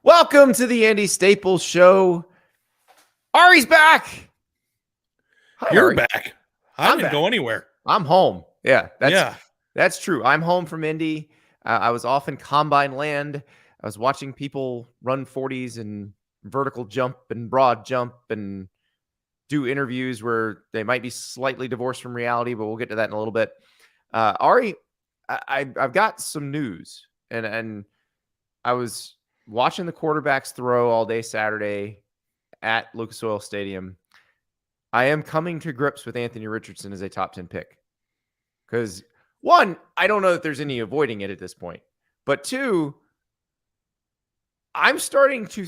Welcome to the Andy Staples Show. Ari's back. Hi, You're Ari. Back. I didn't go anywhere. I'm home. That's true. I'm home from Indy. I was off in Combine land. I was watching people run 40s and vertical jump and broad jump and do interviews where they might be slightly divorced from reality, but we'll get to that in a little bit. Ari, I've got some news, and I was watching the quarterbacks throw all day Saturday at Lucas Oil Stadium. I am coming to grips with Anthony Richardson as a top 10 pick. Because, one, I don't know that there's any avoiding it at this point. But two, I'm starting to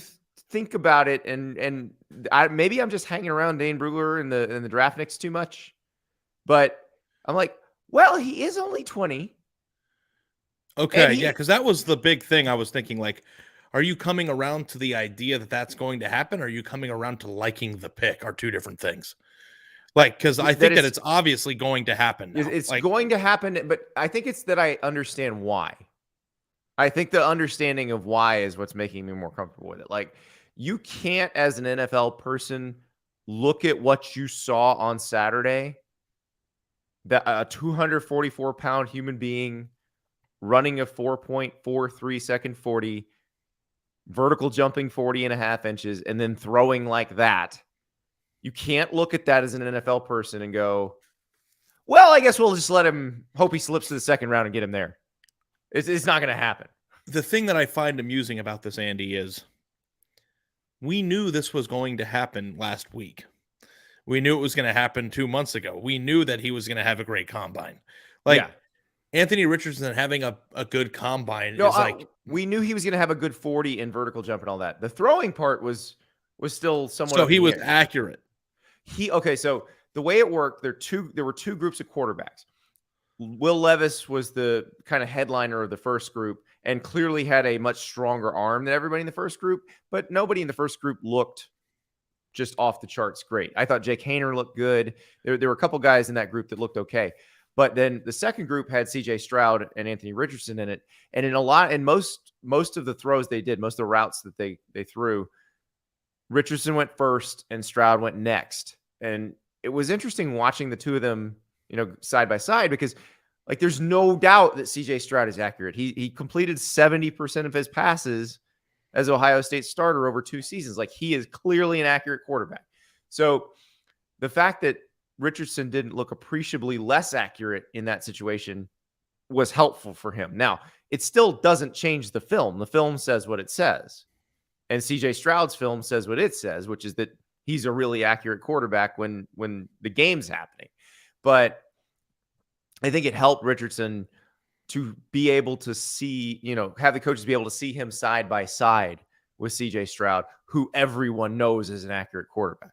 think about it, and maybe I'm just hanging around Dane Brugler and the Draftniks too much. But I'm like, well, he is only 20. Okay, yeah, because that was the big thing I was thinking, like, are you coming around to the idea that that's going to happen? Or are you coming around to liking the pick are two different things. Like, because I think that it's obviously going to happen now. It's going to happen, but I think it's that I understand why. I think the understanding of why is what's making me more comfortable with it. Like, you can't, as an NFL person, look at what you saw on Saturday, that a 244-pound human being running a 4.43 second 40, vertical jumping 40.5 inches, and then throwing like that. You can't look at that as an NFL person and go, well, I guess we'll just let him hope he slips to the second round and get him there. It's not going to happen. The thing that I find amusing about this, Andy, is we knew this was going to happen last week. We knew it was going to happen 2 months ago. We knew that he was going to have a great combine. Anthony Richardson having a good combine is we knew he was going to have a good 40 in vertical jump and all that. The throwing part was still somewhat. So he was accurate. So the way it worked, there were two groups of quarterbacks. Will Levis was the kind of headliner of the first group and clearly had a much stronger arm than everybody in the first group, but nobody in the first group looked just off the charts great. I thought Jake Haener looked good. There were a couple guys in that group that looked okay. But then the second group had CJ Stroud and Anthony Richardson in it. And most of the throws they did, most of the routes that they threw, Richardson went first and Stroud went next. And it was interesting watching the two of them, side by side, because there's no doubt that CJ Stroud is accurate. He completed 70% of his passes as Ohio State starter over 2 seasons. He is clearly an accurate quarterback. So the fact that Richardson didn't look appreciably less accurate in that situation was helpful for him. Now, it still doesn't change the film. The film says what it says. And CJ Stroud's film says what it says, which is that he's a really accurate quarterback when the game's happening. But I think it helped Richardson to be able to see, have the coaches be able to see him side by side with CJ Stroud, who everyone knows is an accurate quarterback.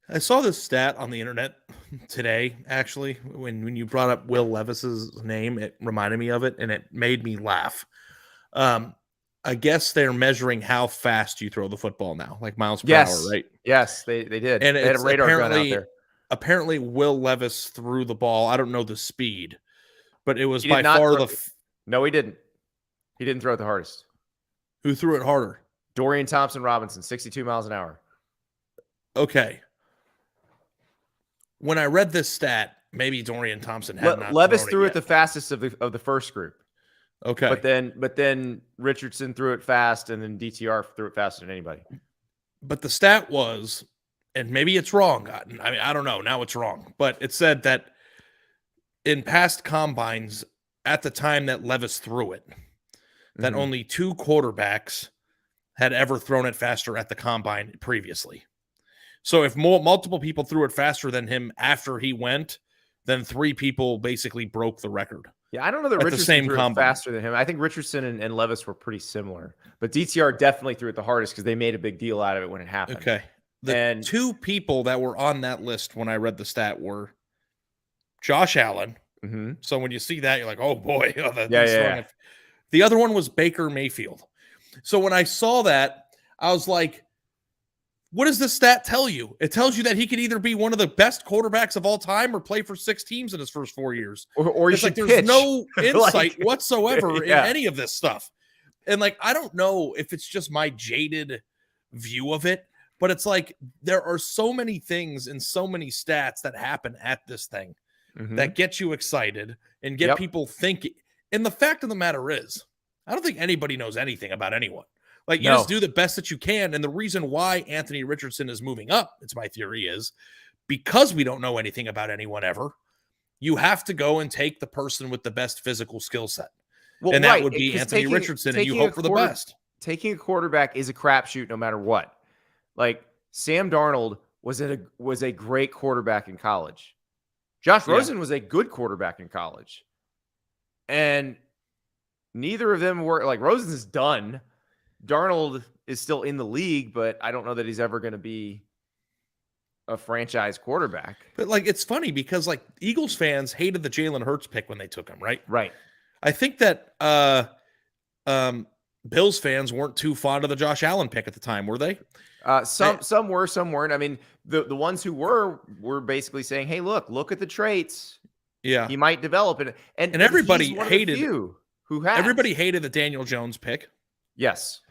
I saw this stat on the internet today, actually. When you brought up Will Levis's name, it reminded me of it, and it made me laugh. I guess they're measuring how fast you throw the football now, like miles per hour, right? Yes, they did. And they had a radar gun out there. Apparently, Will Levis threw the ball. I don't know the speed, but it was by far No, he didn't. He didn't throw it the hardest. Who threw it harder? Dorian Thompson-Robinson, 62 miles an hour. Okay. When I read this stat, maybe Dorian Thompson had not. Levis threw it the fastest of the first group. Okay. But then Richardson threw it fast, and then DTR threw it faster than anybody. But the stat was, and maybe it's wrong. I mean, I don't know. Now it's wrong. But it said that in past combines, at the time that Levis threw it, that only 2 quarterbacks had ever thrown it faster at the combine previously. So if multiple people threw it faster than him after he went, then 3 people basically broke the record. Yeah, I don't know that Richardson threw it faster than him. I think Richardson and Levis were pretty similar. But DTR definitely threw it the hardest because they made a big deal out of it when it happened. Okay. The 2 people that were on that list when I read the stat were Josh Allen. Mm-hmm. So when you see that, you're like, oh, boy. Yeah. The other one was Baker Mayfield. So when I saw that, I was like, what does this stat tell you? It tells you that he could either be one of the best quarterbacks of all time or play for 6 teams in his first 4 years. Or it's like there's no insight whatsoever in any of this stuff. And like, I don't know if it's just my jaded view of it, but it's like there are so many things and so many stats that happen at this thing that get you excited and get people thinking. And the fact of the matter is, I don't think anybody knows anything about anyone. Like, you just do the best that you can. And the reason why Anthony Richardson is moving up, it's my theory, is because we don't know anything about anyone ever. You have to go and take the person with the best physical skill set. Well, and that would be Anthony Richardson, and you hope for the best. Taking a quarterback is a crapshoot no matter what. Like, Sam Darnold was a great quarterback in college. Josh Rosen was a good quarterback in college. And neither of them were, like, Rosen is done. Darnold is still in the league, but I don't know that he's ever going to be a franchise quarterback. But, like, it's funny because, like, Eagles fans hated the Jalen Hurts pick when they took him, right? Right. I think that Bills fans weren't too fond of the Josh Allen pick at the time, were they? Some were, some weren't. I mean, the ones who were basically saying, "Hey, look at the traits. Yeah, he might develop it." And everybody hated everybody hated the Daniel Jones pick. Yes,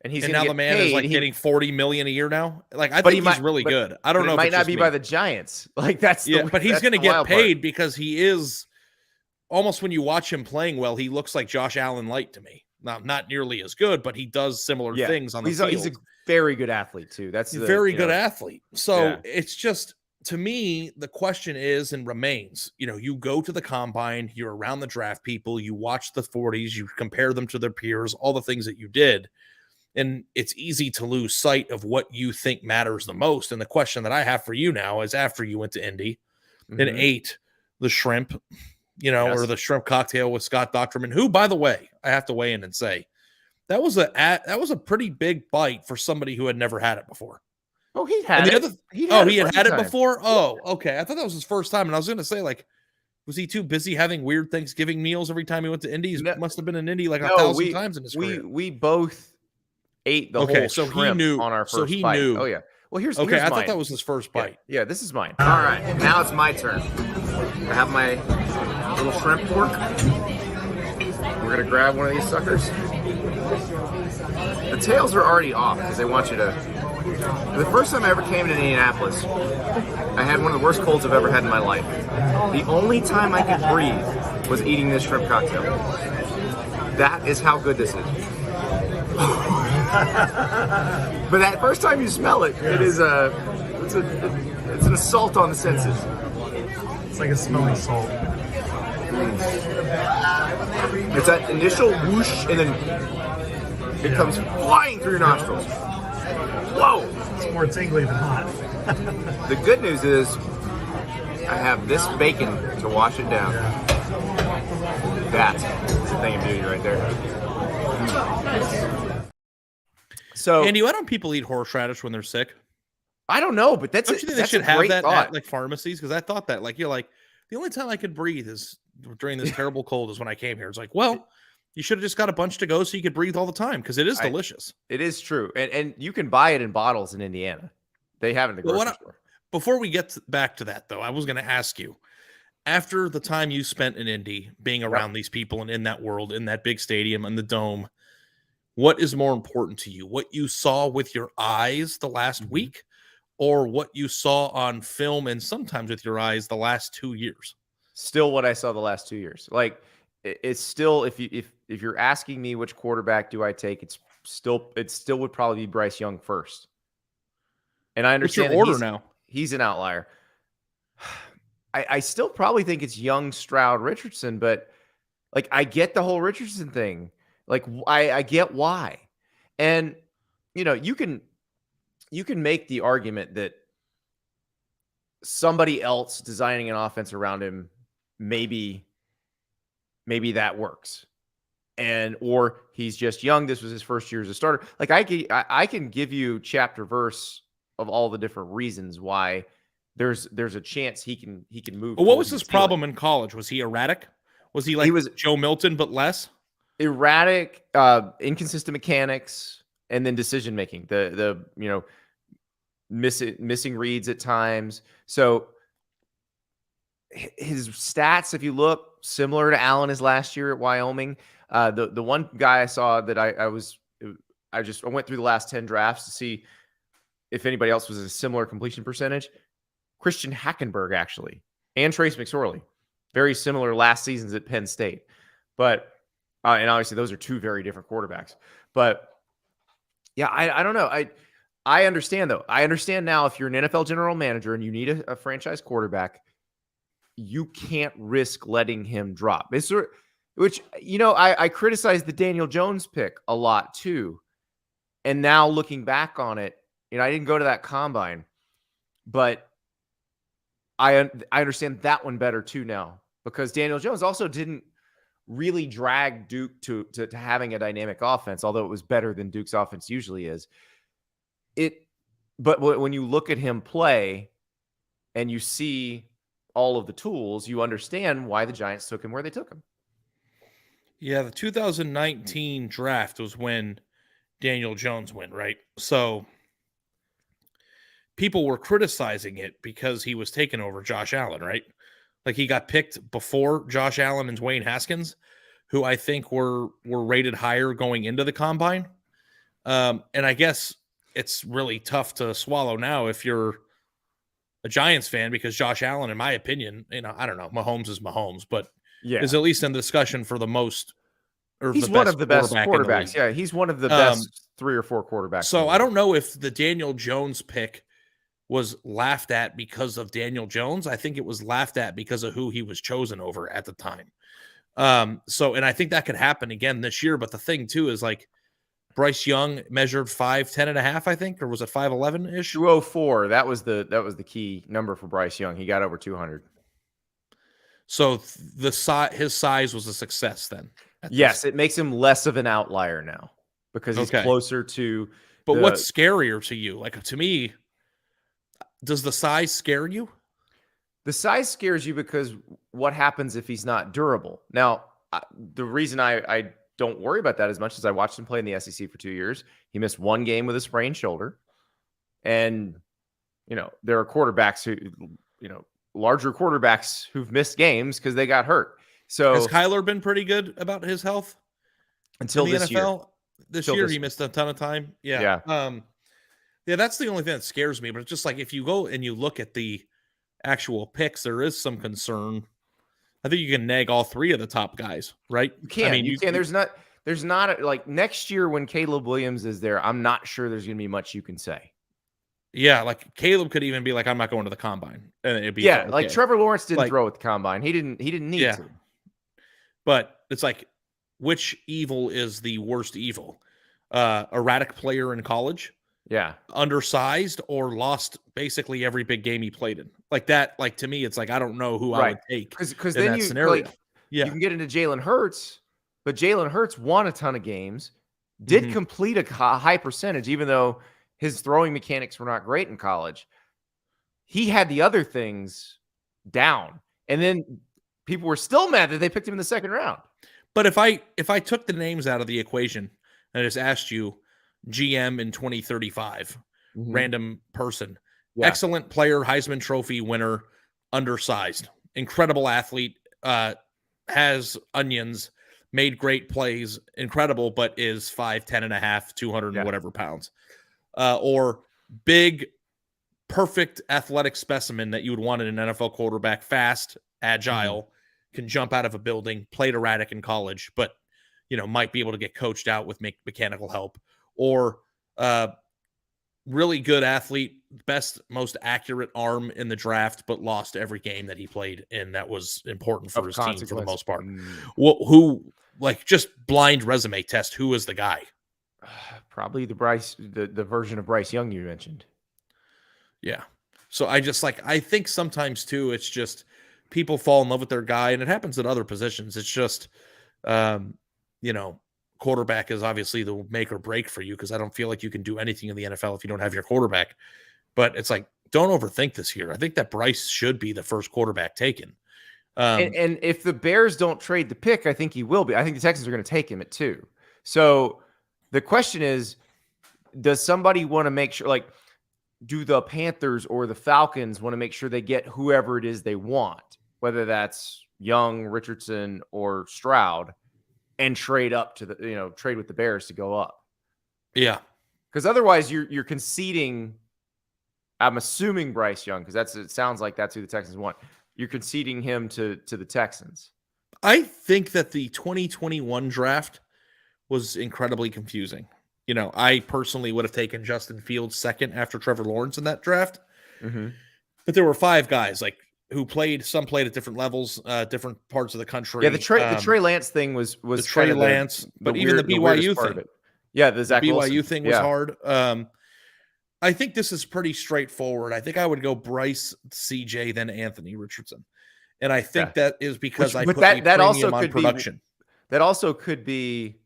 and now the man is like getting $40 million a year now. Like, I think he's really good. I don't know. It might not be by the Giants. Like, that's but he's going to get paid because he is almost, when you watch him playing well, he looks like Josh Allen light to me. Not nearly as good, but he does similar things on the field. He's a very good athlete too. That's a very good athlete. So it's just, to me, the question is and remains, you go to the combine, you're around the draft people, you watch the 40s, you compare them to their peers, all the things that you did. And it's easy to lose sight of what you think matters the most. And the question that I have for you now is, after you went to Indy and ate the shrimp, or the shrimp cocktail with Scott Docterman, who, by the way, I have to weigh in and say, that was a pretty big bite for somebody who had never had it before. Oh, he had it. He had it before? Oh, okay. I thought that was his first time. And I was going to say, like, was he too busy having weird Thanksgiving meals every time he went to Indy? He must have been in Indy like 1,000 times in his career. We both ate the whole shrimp on our first bite. Oh, yeah. Well, here's I mine. thought that was his first bite. Yeah, this is mine. All right, now it's my turn. I have my little shrimp pork. We're gonna grab one of these suckers. The tails are already off because they want you to. The first time I ever came to Indianapolis, I had one of the worst colds I've ever had in my life. The only time I could breathe was eating this shrimp cocktail. That is how good this is. But that first time you smell it, it's an assault on the senses. It's like a smelling salt. It's that initial whoosh, and then it comes flying through your nostrils. Whoa! It's more tingly than hot. The good news is I have this bacon to wash it down. That's the thing of beauty right there. So, Andy, why don't people eat horseradish when they're sick? I don't know, but don't you think they should have that at like pharmacies? Because I thought that, like, you're like, the only time I could breathe is during this terrible cold is when I came here. It's like, well, you should have just got a bunch to go so you could breathe all the time, because it is delicious. It is true, and you can buy it in bottles in Indiana. They have it in the grocery store. Before we get back to that, though, I was going to ask you, after the time you spent in Indy, being around these people and in that world, in that big stadium and the dome, what is more important to you? What you saw with your eyes the last week, or what you saw on film and sometimes with your eyes the last 2 years? Still what I saw the last 2 years. Like, it's still, if you're asking me which quarterback do I take, it still would probably be Bryce Young first. And I understand what's your order now. He's an outlier. I still probably think it's Young, Stroud, Richardson, but like, I get the whole Richardson thing. Like, I get why. And you can make the argument that somebody else designing an offense around him, maybe that works. Or he's just young. This was his first year as a starter. Like, I can give you chapter verse of all the different reasons why there's a chance he can move. Well, what was his problem in college? Was he erratic? Was he like Joe Milton but less? Erratic, inconsistent mechanics, and then decision making. The missing reads at times. So his stats, if you look, similar to Allen his last year at Wyoming. The one guy I saw that I went through the last 10 drafts to see if anybody else was a similar completion percentage. Christian Hackenberg, actually, and Trace McSorley, very similar last seasons at Penn State. But and obviously those are two very different quarterbacks. But yeah, I don't know. I understand though. I understand now if you're an NFL general manager and you need a franchise quarterback, you can't risk letting him drop. Which, I criticized the Daniel Jones pick a lot too. And now looking back on it, I didn't go to that combine, but I understand that one better too now, because Daniel Jones also didn't really drag Duke to having a dynamic offense, although it was better than Duke's offense usually is. But when you look at him play and you see all of the tools, you understand why the Giants took him where they took him. Yeah, the 2019 draft was when Daniel Jones went, right? So people were criticizing it because he was taken over Josh Allen, right? Like he got picked before Josh Allen and Dwayne Haskins, who I think were rated higher going into the combine. And I guess it's really tough to swallow now if you're a Giants fan, because Josh Allen, in my opinion, I don't know, Mahomes is Mahomes, but is at least in the discussion for the most. Or he's one of the best quarterbacks. Yeah, he's one of the best 3 or 4 quarterbacks. So I don't know if the Daniel Jones pick was laughed at because of Daniel Jones. I think it was laughed at because of who he was chosen over at the time. And I think that could happen again this year. But the thing too is, like, Bryce Young measured 5'10.5", I think, or was it 5'11" ish? 204. That was the key number for Bryce Young. He got over 200. So his size was a success then. Yes, it makes him less of an outlier now because he's closer to. But what's scarier to you? Like, to me, does the size scare you? The size scares you because what happens if he's not durable? Now, the reason I don't worry about that as much as I watched him play in the SEC for 2 years. He missed one game with a sprained shoulder. And, there are quarterbacks who, larger quarterbacks who've missed games because they got hurt. So has Kyler been pretty good about his health until in the this NFL? year? This year he missed a ton of time. Yeah. Yeah, that's the only thing that scares me. But it's just like, if you go and you look at the actual picks, there is some concern. I think you can nag all 3 of the top guys, right? You can. I mean, you can. There's not like next year when Caleb Williams is there, I'm not sure there's going to be much you can say. Yeah, like Caleb could even be like, I'm not going to the combine, and it'd be okay. Like Trevor Lawrence didn't throw at the combine. He didn't need to. But it's like, which evil is the worst evil? Erratic player in college, undersized, or lost basically every big game he played in. Like that. Like, to me, it's like, I don't know who I would take because then you can get into Jalen Hurts, but Jalen Hurts won a ton of games, did complete a high percentage, even though his throwing mechanics were not great in college. He had the other things down, and then people were still mad that they picked him in the second round. But if I took the names out of the equation and I just asked you, GM in 2035, random person, excellent player, Heisman Trophy winner, undersized, incredible athlete, has onions, made great plays, incredible, but is 5'10.5", 200 and whatever pounds, or big, perfect athletic specimen that you would want in an NFL quarterback, fast, agile, can jump out of a building, played erratic in college, but might be able to get coached out with mechanical help, or really good athlete, best, most accurate arm in the draft, but lost every game that he played in that was important for his team for the most part. Who, like, just blind resume test, who is the guy? Probably the version of Bryce Young you mentioned. Yeah. So I think sometimes too, it's just people fall in love with their guy, and it happens at other positions. It's just, quarterback is obviously the make or break for you, because I don't feel like you can do anything in the NFL if you don't have your quarterback. But it's like, don't overthink this year. I think that Bryce should be the first quarterback taken. And if the Bears don't trade the pick, I think he will be. I think the Texans are going to take him at 2. So the question is, does somebody want to make sure, like, do the Panthers or the Falcons want to make sure they get whoever it is they want, whether that's Young, Richardson, or Stroud? and trade up to trade with the Bears to go up. Yeah. Because otherwise you're conceding. I'm assuming Bryce Young, because it sounds like that's who the Texans want. You're conceding him to the Texans. I think that the 2021 draft was incredibly confusing. I personally would have taken Justin Fields second after Trevor Lawrence in that draft. Mm-hmm. But there were 5 guys some played at different levels, different parts of the country. Yeah, the Trey Lance thing was the Trey Lance, but even the BYU thing. Yeah, the Zach BYU Wilson thing was hard. I think this is pretty straightforward. I think I would go Bryce, CJ, then Anthony Richardson, and I think that is because I put that also on production. That also could be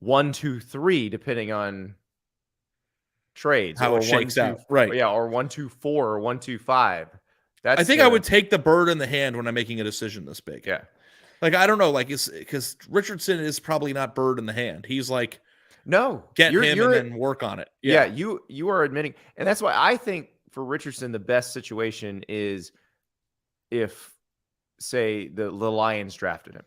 1, 2, 3, depending on trades, how it shakes out, right? Yeah, or 1, 2, 4, or 1, 2, 5. I think I would take the bird in the hand when I'm making a decision this big. Yeah, I don't know, because Richardson is probably not bird in the hand. He's like, no, get him and then work on it. Yeah, you are admitting, and that's why I think for Richardson the best situation is if, say, the Lions drafted him,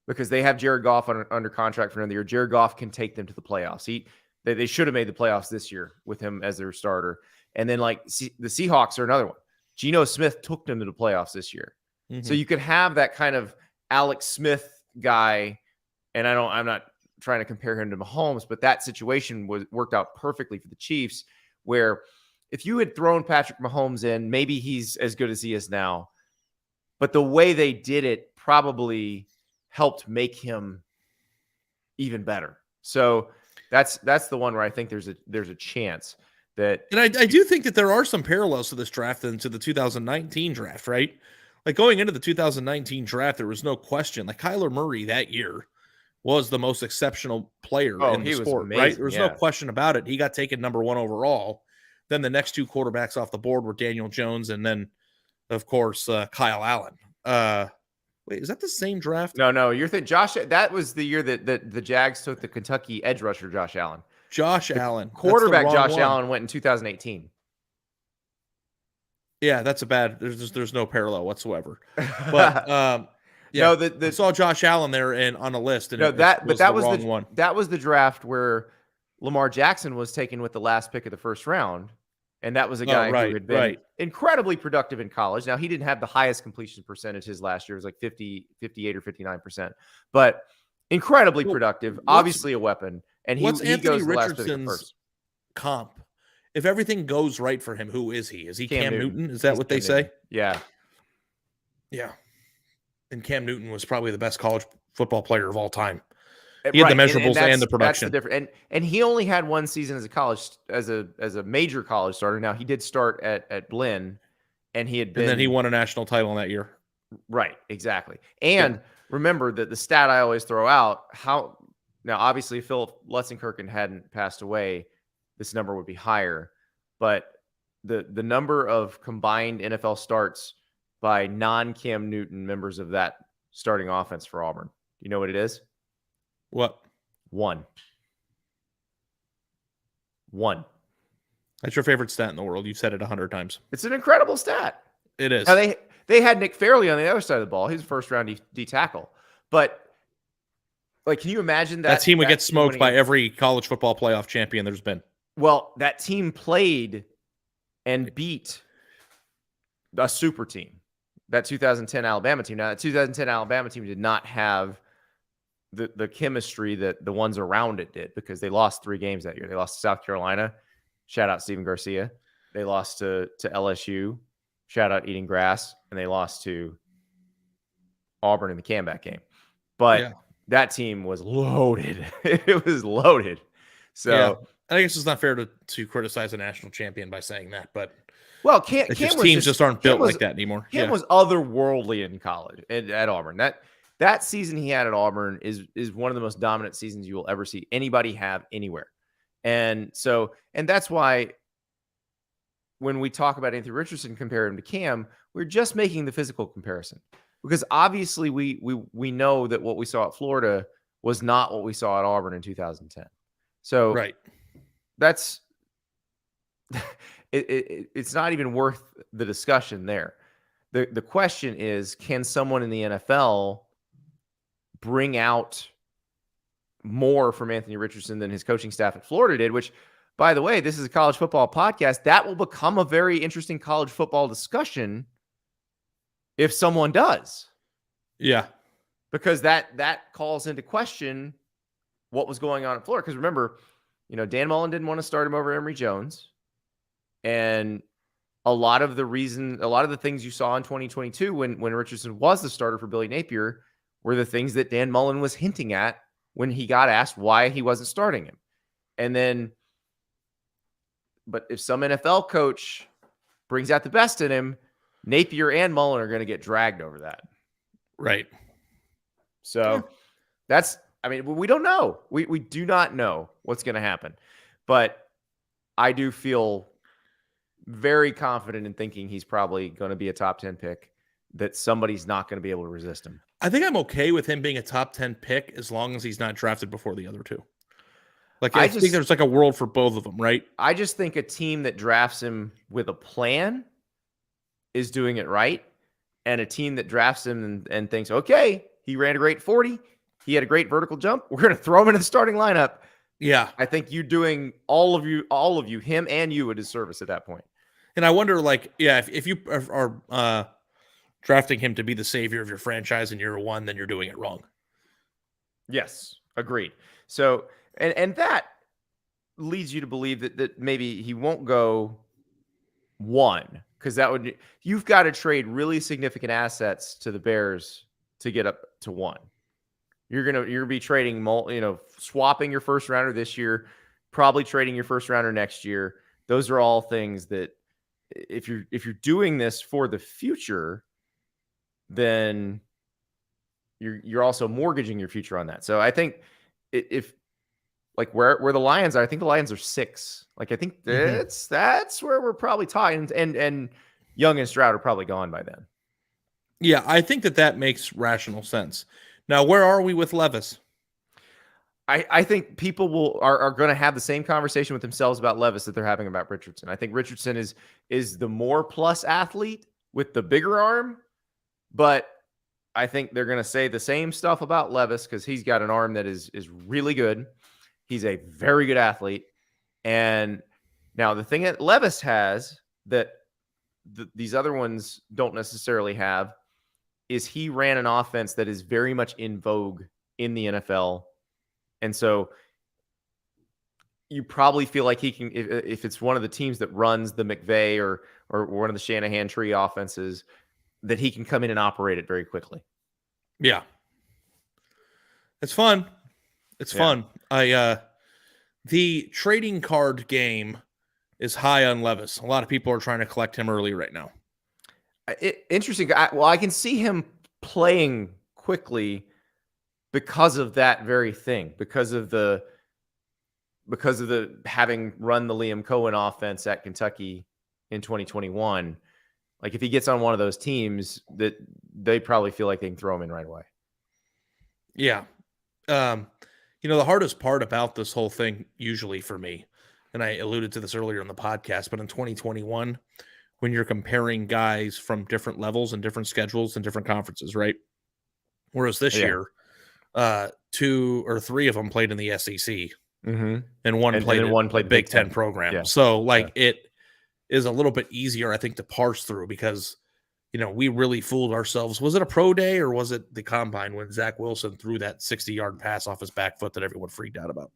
because they have Jared Goff under contract for another year. Jared Goff can take them to the playoffs. They should have made the playoffs this year with him as their starter. And then the Seahawks are another one. Geno Smith took them to the playoffs this year. Mm-hmm. So you could have that kind of Alex Smith guy, and I'm not trying to compare him to Mahomes, but that situation worked out perfectly for the Chiefs, where if you had thrown Patrick Mahomes in, maybe he's as good as he is now. But the way they did it probably helped make him even better. So that's the one where I think there's a chance that. And I do think that there are some parallels to this draft and to the 2019 draft, right? Like going into the 2019 draft, there was no question. Like Kyler Murray that year was the most exceptional player in the sport, right? There was no question about it. He got taken number 1 overall. Then the next 2 quarterbacks off the board were Daniel Jones and then, of course, Kyle Allen. Wait, is that the same draft? No. You're thinking Josh. That was the year that the Jags took the Kentucky edge rusher Josh Allen. Allen, quarterback Josh Allen went in 2018. Yeah, that's a bad. There's no parallel whatsoever. But yeah, no, I saw Josh Allen there and on a list. And that was the one. That was the draft where Lamar Jackson was taken with the last pick of the first round. And that was a guy who had been incredibly productive in college. Now, he didn't have the highest completion percentage his last year. It was like 58 or 59%. But incredibly productive, obviously a weapon. And he goes the last pick of the first. Comp. If everything goes right for him, who is he? Is he Cam Newton? Is that what they say? Yeah. Yeah. And Cam Newton was probably the best college football player of all time. He had the measurables and the production. That's the difference. And he only had 1 season as a major college starter. Now he did start at Blinn, and then he won a national title in that year. Right, exactly. And remember that the stat I always throw out, now obviously if Philip Lutzenkirchen hadn't passed away, this number would be higher. But the number of combined NFL starts by non-Cam Newton members of that starting offense for Auburn. You know what it is? What? 1. That's your favorite stat in the world. You've said it 100 times. It's an incredible stat. It is. Now they had Nick Fairley on the other side of the ball. He's a first-round D tackle. But, can you imagine that team would get smoked by every college football playoff champion there's been? Well, that team played and beat a super team, that 2010 Alabama team. Now, that 2010 Alabama team did not have the chemistry that the ones around it did, because they lost 3 games that year. They lost to South Carolina. Shout out Stephen Garcia. They lost to LSU. Shout out Eating Grass. And they lost to Auburn in the comeback game. But that team was loaded. It was loaded. So I guess it's not fair to criticize a national champion by saying that, but teams just aren't built like that anymore. Cam was otherworldly in college at Auburn. That season he had at Auburn is one of the most dominant seasons you will ever see anybody have anywhere. And that's why when we talk about Anthony Richardson, compare him to Cam, we're just making the physical comparison, because obviously we know that what we saw at Florida was not what we saw at Auburn in 2010. So that's it's not even worth the discussion there. The question is, can someone in the NFL bring out more from Anthony Richardson than his coaching staff at Florida did, which, by the way, this is a college football podcast. That will become a very interesting college football discussion if someone does. Yeah. Because that calls into question what was going on at Florida. Because remember, Dan Mullen didn't want to start him over Emory Jones. And a lot of the things you saw in 2022 when Richardson was the starter for Billy Napier were the things that Dan Mullen was hinting at when he got asked why he wasn't starting him. And then, but if some NFL coach brings out the best in him, Napier and Mullen are going to get dragged over that. Right. So we don't know. We do not know what's going to happen. But I do feel very confident in thinking he's probably going to be a top 10 pick, that somebody's not going to be able to resist him. I think I'm okay with him being a top 10 pick as long as he's not drafted before the other two. Like, I think there's like a world for both of them, right? I just think a team that drafts him with a plan is doing it right. And a team that drafts him and thinks, okay, he ran a great 40, he had a great vertical jump, we're going to throw him into the starting lineup. Yeah. I think you're doing all of you, him and you, a disservice at that point. And I wonder, if you are drafting him to be the savior of your franchise in year one, then you're doing it wrong. Yes, agreed. So, and that leads you to believe that maybe he won't go 1, because you've got to trade really significant assets to the Bears to get up to 1. You're gonna be trading, swapping your first rounder this year, probably trading your first rounder next year. Those are all things that if you're doing this for the future, then you're also mortgaging your future on that. So I think if like where the Lions are, I think the Lions are 6. Like, I think that's where we're probably talking, and Young and Stroud are probably gone by then. Yeah, I think that makes rational sense. Now, where are we with Levis? I think people are going to have the same conversation with themselves about Levis that they're having about Richardson. I think Richardson is the more plus athlete with the bigger arm, but I think they're going to say the same stuff about Levis because he's got an arm that is really good. He's a very good athlete. And now the thing that Levis has that these other ones don't necessarily have is he ran an offense that is very much in vogue in the NFL. And so you probably feel like he can, if it's one of the teams that runs the McVay or one of the Shanahan tree offenses, that he can come in and operate it very quickly. Yeah. It's fun. It's fun. The trading card game is high on Levis. A lot of people are trying to collect him early right now. Interesting. I can see him playing quickly because of that very thing, because of the having run the Liam Cohen offense at Kentucky in 2021. Like, if he gets on one of those teams, that they probably feel like they can throw him in right away. Yeah. The hardest part about this whole thing, usually for me, and I alluded to this earlier in the podcast, but in 2021, when you're comparing guys from different levels and different schedules and different conferences, right? Whereas this year, 2 or 3 of them played in the SEC, and one played the Big Ten program. Yeah. So, it is a little bit easier, I think, to parse through because, we really fooled ourselves. Was it a pro day or was it the combine when Zach Wilson threw that 60-yard pass off his back foot that everyone freaked out about?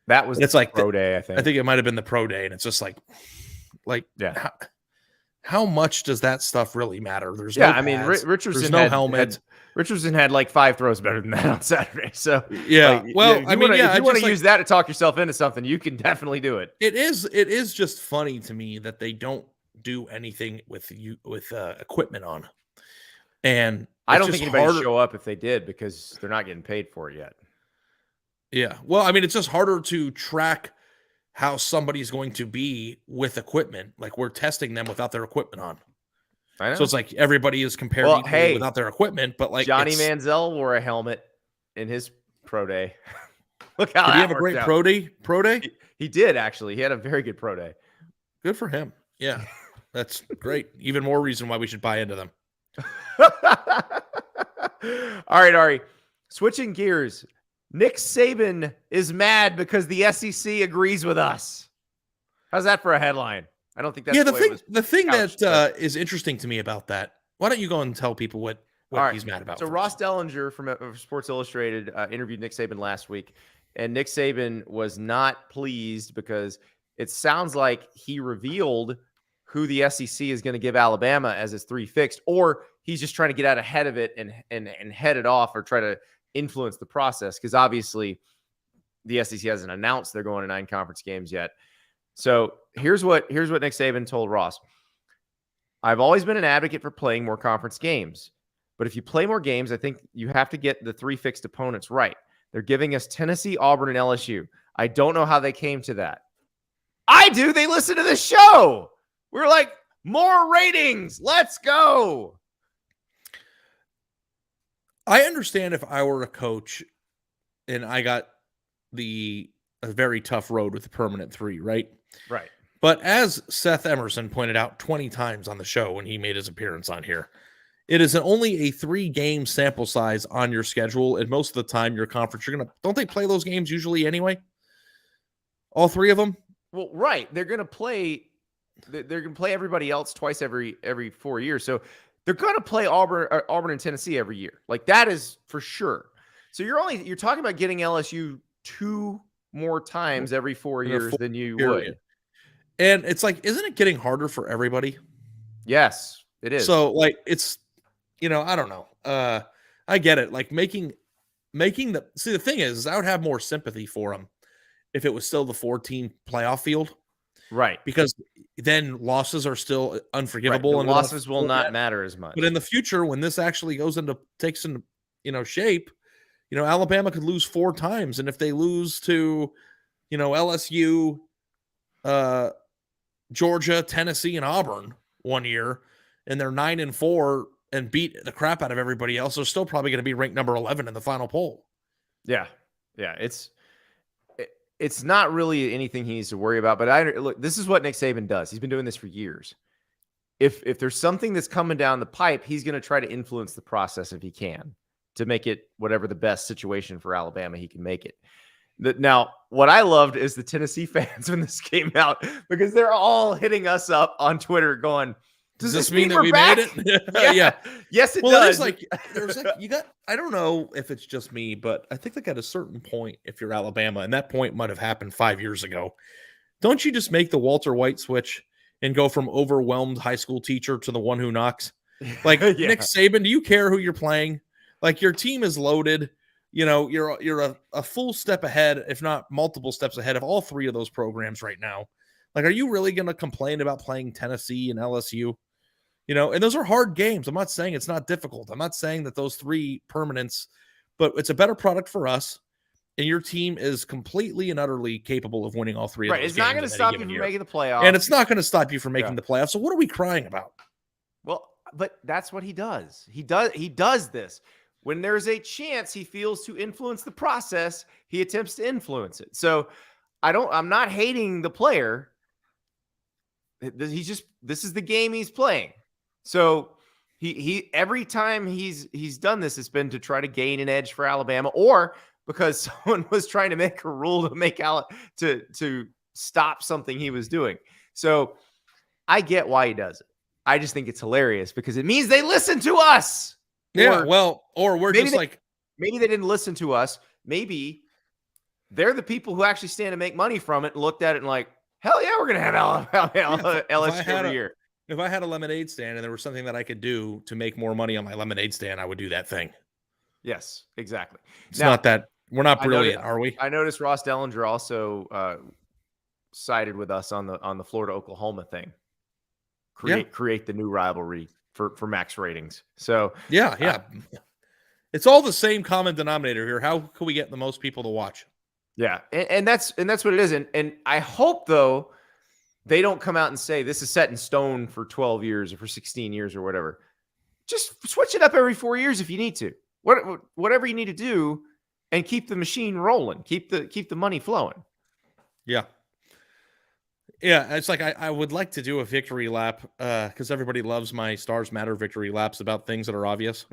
That was the pro day, I think. I think it might have been the pro day, and it's just how much does that stuff really matter? There's no pads, Richardson no helmet. Richardson had 5 throws better than that on Saturday. So yeah, if you want to use that to talk yourself into something, you can definitely do it. It is just funny to me that they don't do anything with equipment on, and I don't think anybody would show up if they did because they're not getting paid for it yet. Yeah, well, it's just harder to track how somebody's going to be with equipment. Like, we're testing them without their equipment on. I know. So it's like everybody is compared without their equipment, but Johnny Manziel wore a helmet in his pro day. Look how did he have a great pro day? Pro day? He did, actually. He had a very good pro day. Good for him. Yeah, that's great. Even more reason why we should buy into them. All right, Ari. Switching gears. Nick Saban is mad because the SEC agrees with us. How's that for a headline? I don't think that's the thing couched, that is interesting to me about that. Why don't you go and tell people what he's mad about? So Ross Dellenger from Sports Illustrated interviewed Nick Saban last week, and Nick Saban was not pleased because it sounds like he revealed who the SEC is going to give Alabama as his 3 fixed, or he's just trying to get out ahead of it and head it off or try to influence the process, because obviously the SEC hasn't announced they're going to 9 conference games yet. So here's what Nick Saban told Ross. I've always been an advocate for playing more conference games, but if you play more games, I think you have to get the 3 fixed opponents right. They're giving us Tennessee, Auburn, and LSU. I don't know how they came to that. I do. They listen to the show. We're like, more ratings. Let's go. I understand if I were a coach and I got a very tough road with the permanent 3, right? Right. But as Seth Emerson pointed out 20 times on the show when he made his appearance on here, it is only a 3-game sample size on your schedule. And most of the time, your conference, don't they play those games usually anyway? All 3 of them? Well, right. They're going to play everybody else twice every 4 years. So they're going to play Auburn and Tennessee every year. Like, that is for sure. So you're talking about getting LSU 2 more times every 4 years than you would. And it's like, isn't it getting harder for everybody? Yes, it is. So like, it's, I don't know. I get it. Like making the thing is I would have more sympathy for them if it was still the 4-team playoff field. Right. Because then losses are still unforgivable. Right. And losses will not matter as much. But in the future, when this actually takes into shape, Alabama could lose 4 times. And if they lose to, LSU, Georgia, Tennessee, and Auburn one year, and they're 9-4 and beat the crap out of everybody else, they're still probably going to be ranked number 11 in the final poll. Yeah. Yeah. It's not really anything he needs to worry about, but look, this is what Nick Saban does. He's been doing this for years. If there's something that's coming down the pipe, he's going to try to influence the process if he can to make it whatever the best situation for Alabama he can make it. Now, what I loved is the Tennessee fans when this came out, because they're all hitting us up on Twitter going, does this mean that we back? made it? Yeah. Yes, it does. There's I don't know if it's just me, but I think at a certain point, if you're Alabama, and that point might have happened 5 years ago, don't you just make the Walter White switch and go from overwhelmed high school teacher to the one who knocks? Like Yeah. Nick Saban, do you care who you're playing? Like your team is loaded. You're a full step ahead, if not multiple steps ahead of all 3 of those programs right now. Like, are you really going to complain about playing Tennessee and LSU? And those are hard games. I'm not saying it's not difficult. I'm not saying that those 3 permanents, but it's a better product for us. And your team is completely and utterly capable of winning all 3 of those games. It's not going to stop you from making the playoffs. And it's not going to stop you from making the playoffs. So what are we crying about? Well, but that's what he does. He does this. When there's a chance he feels to influence the process, he attempts to influence it. So I'm not hating the player. This is the game he's playing. So he every time he's done this, it's been to try to gain an edge for Alabama, or because someone was trying to make a rule to make to stop something he was doing. So I get why he does it. I just think it's hilarious because it means they listen to us. Yeah, or we're just maybe they didn't listen to us. Maybe they're the people who actually stand to make money from it and looked at it and like, hell yeah, we're going to have LSU every year. If I had a lemonade stand and there was something that I could do to make more money on my lemonade stand, I would do that thing. Yes, exactly. It's not that we're not brilliant, are we? I noticed Ross Dellenger also sided with us on the Florida-Oklahoma thing. Create the new rivalry for max ratings. So yeah. It's all the same common denominator here. How can we get the most people to watch? Yeah. And that's what it is. And I hope though, they don't come out and say this is set in stone for 12 years or for 16 years or whatever. Just switch it up every 4 years if you need to. Whatever you need to do and keep the machine rolling. Keep the money flowing. Yeah. Yeah, it's like I would like to do a victory lap because everybody loves my Stars Matter victory laps about things that are obvious.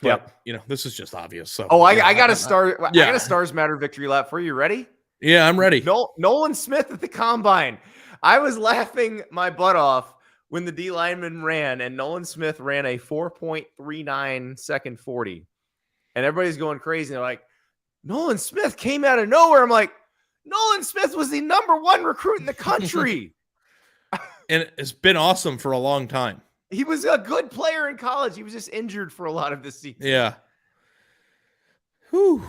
But this is just obvious. So I got a star. I Yeah. got a Stars Matter victory lap for you. Ready? Yeah, I'm ready. Nolan Smith at the Combine. I was laughing my butt off when the D lineman ran, and Nolan Smith ran a 4.39 second 40. And everybody's going crazy. They're like, Nolan Smith came out of nowhere. I'm like, Nolan Smith was the #1 recruit in the country. And it's been awesome for a long time. He was a good player in college. He was just injured for a lot of this season. Yeah. Whew.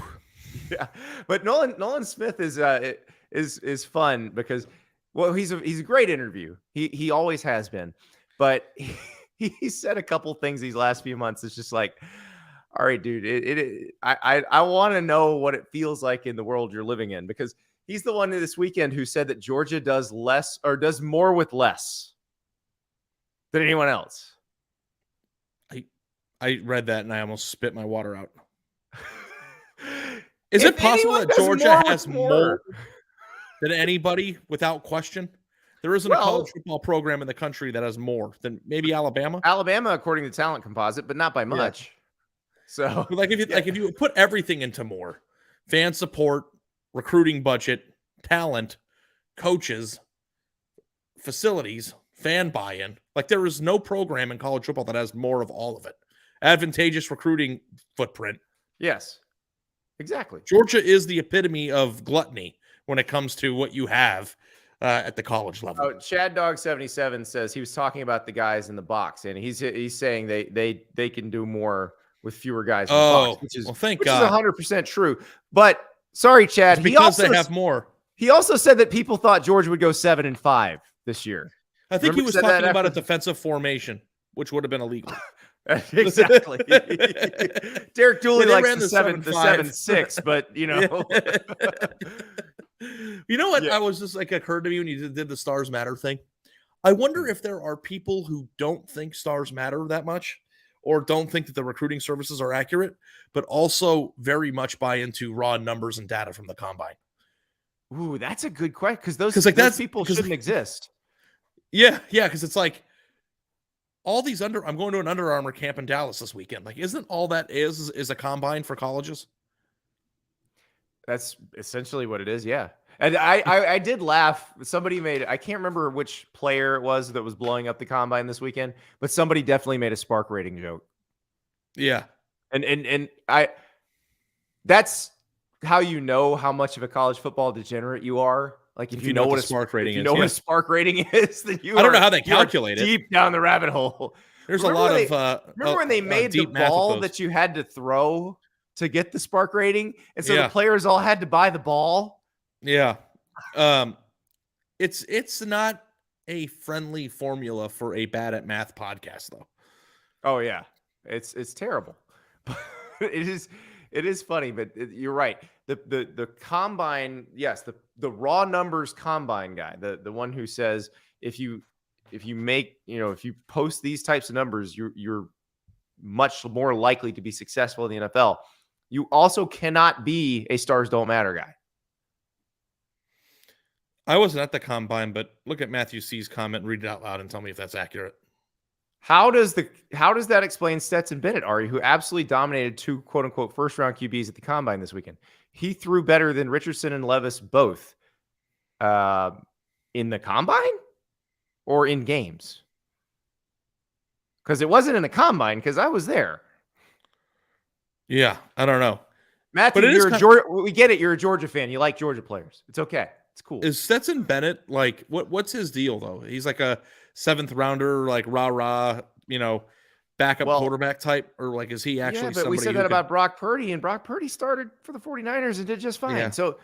Yeah. But Nolan Smith is fun because, well, he's a great interview. He always has been. But he said a couple things these last few months. It's just like, all right, dude, I want to know what it feels like in the world you're living in, because he's the one this weekend who said that Georgia does less or does more with less than anyone else. I read that and I almost spit my water out. Is it possible that Georgia has more than anybody without question? There isn't a college football program in the country that has more than maybe Alabama. Alabama, according to Talent Composite, but not by much. Yeah. So, but if you put everything into more, fan support, recruiting budget, talent, coaches, facilities, fan buy-in, like there is no program in college football that has more of all of it. Advantageous recruiting footprint. Yes, exactly. Georgia is the epitome of gluttony when it comes to what you have at the college level. Oh, Chad Dog 77 says he was talking about the guys in the box, and he's saying they can do more with fewer guys in the box, which is thank God. 100% true. But sorry, Chad, it's because they have more. He also said that people thought Georgia would go 7-5 this year. I think he was talking about a defensive formation, which would have been illegal. Exactly. Derek Dooley likes the 7-6, but you know. You know what? I was just like, occurred to me when you did the Stars Matter thing. I wonder if there are people who don't think stars matter that much, or don't think that the recruiting services are accurate, but also very much buy into raw numbers and data from the combine. Ooh, that's a good question, because those people shouldn't exist. Yeah, because it's like all these I'm going to an Under Armour camp in Dallas this weekend. Like, isn't all that is a combine for colleges? That's essentially what it is, yeah. And I did laugh. Somebody made, I can't remember which player it was that was blowing up the combine this weekend, but somebody definitely made a spark rating joke. Yeah. And that's how you know how much of a college football degenerate you are. Like if you know what a spark rating is. If you know what a spark rating is, then I don't know how they calculate it. Deep down the rabbit hole. There's a lot of remember when they made the ball that you had to throw to get the spark rating, and so the players all had to buy the ball? Yeah. It's not a friendly formula for a bad at math podcast, though. Oh yeah. It's terrible. It is funny, but you're right. The combine, yes, the raw numbers combine guy, the one who says if you make, if you post these types of numbers, you're much more likely to be successful in the NFL. You also cannot be a stars don't matter guy. I wasn't at the combine, but look at Matthew C's comment, read it out loud, and tell me if that's accurate. How does that explain Stetson Bennett, Ari, who absolutely dominated 2 quote unquote first round QBs at the combine this weekend? He threw better than Richardson and Levis both in the combine or in games? Because it wasn't in the combine, because I was there. Yeah, I don't know. Matthew, but we get it. You're a Georgia fan. You like Georgia players. It's okay. It's cool. Is Stetson Bennett like what's his deal though? He's like a 7th rounder, like rah-rah, backup quarterback type, or like is he actually? Yeah, but we said that about Brock Purdy, and Brock Purdy started for the 49ers and did just fine. Yeah. So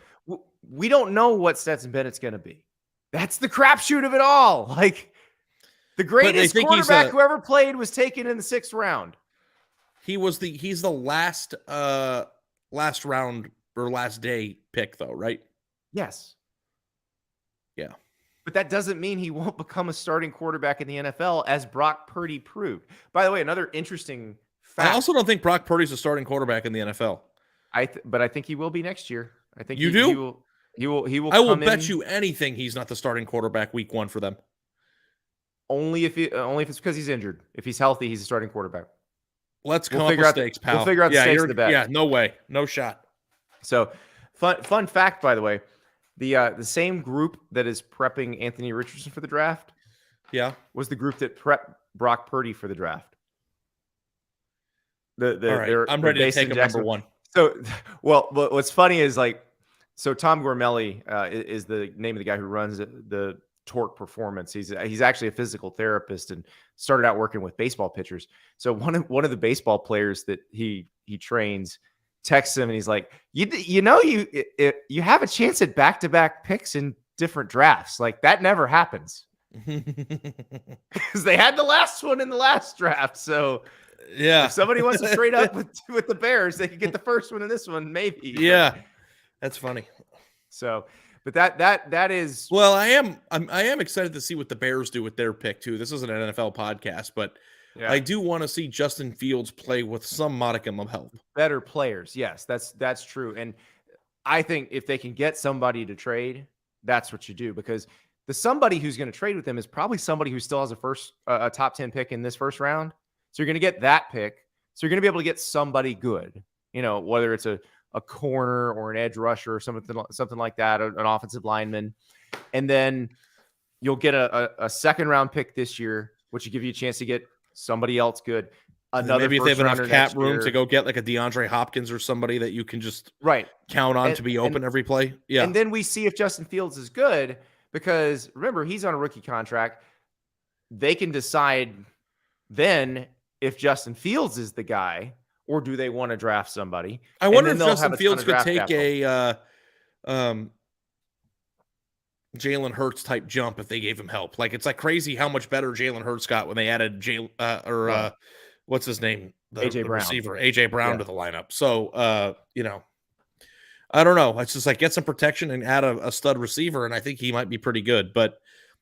we don't know what Stetson Bennett's going to be. That's the crapshoot of it all. Like the greatest quarterback who ever played was taken in the 6th round. He's the last round or last day pick though, right? Yes. Yeah. But that doesn't mean he won't become a starting quarterback in the NFL, as Brock Purdy proved. By the way, another interesting fact. I also don't think Brock Purdy's a starting quarterback in the NFL. But I think he will be next year. I think you do. He will. I will bet you anything he's not the starting quarterback week 1 for them. Only if it's because he's injured. If he's healthy, he's a starting quarterback. Let's come We'll up figure with out stakes, pal. We'll figure out the stakes of the bet. Yeah, no way. No shot. So fun fact, by the way, the same group that is prepping Anthony Richardson for the draft was the group that prepped Brock Purdy for the draft. All right. I'm ready to take him number one. So, well, what's funny is so Tom Gormelli is the name of the guy who runs the Torque Performance. He's actually a physical therapist and started out working with baseball pitchers. So one of the baseball players that he trains texts him and he's like, you have a chance at back-to-back picks in different drafts. Like that never happens because they had the last one in the last draft. So yeah, if somebody wants to trade up with the Bears, they could get the first one in this one, maybe. Yeah, that's funny. So, but that is. Well, I am excited to see what the Bears do with their pick too. This isn't an NFL podcast, but yeah. I do want to see Justin Fields play with some modicum of help. Better players, yes, that's true. And I think if they can get somebody to trade, that's what you do, because the somebody who's going to trade with them is probably somebody who still has a top 10 pick in this first round. So you're going to get that pick. So you're going to be able to get somebody good, whether it's a corner or an edge rusher or something like that, an offensive lineman. And then you'll get a second round pick this year, which will give you a chance to get somebody else good. Maybe if they have enough cap room to go get like a DeAndre Hopkins or somebody that you can just count on to be open every play. Yeah. And then we see if Justin Fields is good, because remember, he's on a rookie contract. They can decide then if Justin Fields is the guy, or do they want to draft somebody? I wonder if Justin Fields could take a Jalen Hurts type jump if they gave him help. Like, it's like crazy how much better Jalen Hurts got when they added what's his name? AJ Brown. Receiver, AJ Brown to the lineup. So, I don't know. It's just like get some protection and add a stud receiver, and I think he might be pretty good. But,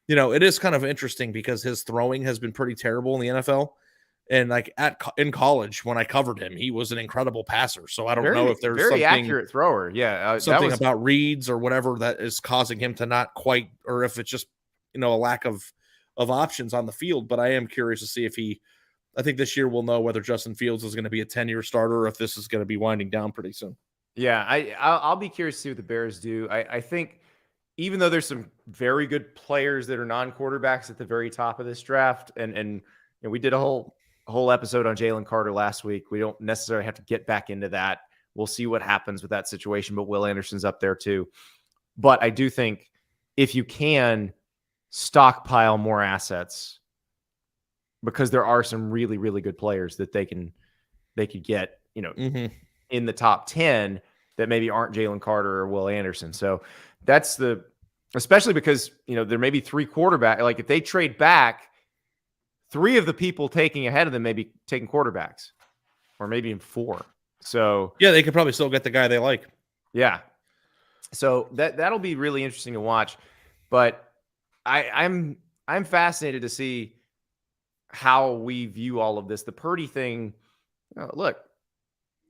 it is kind of interesting because his throwing has been pretty terrible in the NFL. And like in college, when I covered him, he was an incredible passer. So I don't know if there's very accurate thrower. Yeah. Something about reads or whatever that is causing him to not quite, or if it's just, a lack of options on the field. But I am curious to see if I think this year we'll know whether Justin Fields is going to be a 10-year starter or if this is going to be winding down pretty soon. Yeah. I'll be curious to see what the Bears do. I think even though there's some very good players that are non-quarterbacks at the very top of this draft, and we did a whole episode on Jalen Carter last week. We don't necessarily have to get back into that. We'll see what happens with that situation, but Will Anderson's up there too. But I do think if you can stockpile more assets, because there are some really, really good players that they could get, in the top 10 that maybe aren't Jalen Carter or Will Anderson. So that's especially because, there may be three quarterbacks. Like if they trade back, three of the people taking ahead of them may be taking quarterbacks, or maybe even four. So yeah, they could probably still get the guy they like. Yeah. So that'll be really interesting to watch. But I'm fascinated to see how we view all of this. The Purdy thing. Look,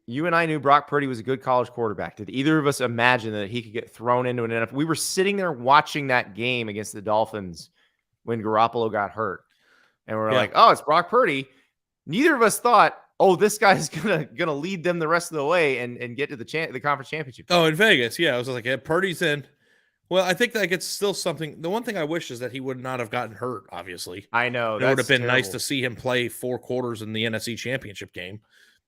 you and I knew Brock Purdy was a good college quarterback. Did either of us imagine that he could get thrown into an NFL? We were sitting there watching that game against the Dolphins when Garoppolo got hurt. And we're like, oh, it's Brock Purdy. Neither of us thought, oh, this guy's gonna lead them the rest of the way and get to the conference championship. Oh, in Vegas, yeah. I was like, yeah, Purdy's in. Well, I think like it's still something. The one thing I wish is that he would not have gotten hurt. Obviously, I know it would have been nice to see him play 4 quarters in the NFC Championship game.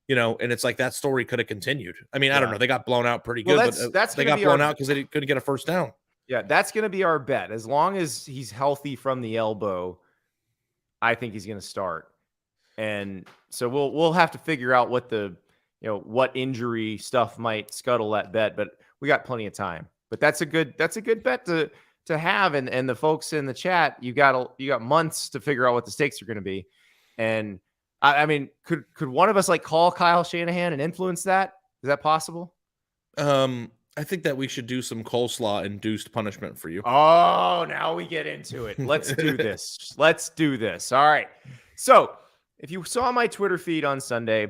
And it's like that story could have continued. I mean, I don't know. They got blown out pretty good, but they got blown out because they couldn't get a first down. Yeah, that's going to be our bet. As long as he's healthy from the elbow, I think he's going to start. And so we'll have to figure out what what injury stuff might scuttle that bet, but we got plenty of time. But that's a good bet to have. And the folks in the chat, you got months to figure out what the stakes are going to be. And I mean, could one of us call Kyle Shanahan and influence that? Is that possible? I think that we should do some coleslaw induced punishment for you. Oh, now we get into it. Let's do this. Let's do this. All right. So if you saw my Twitter feed on Sunday,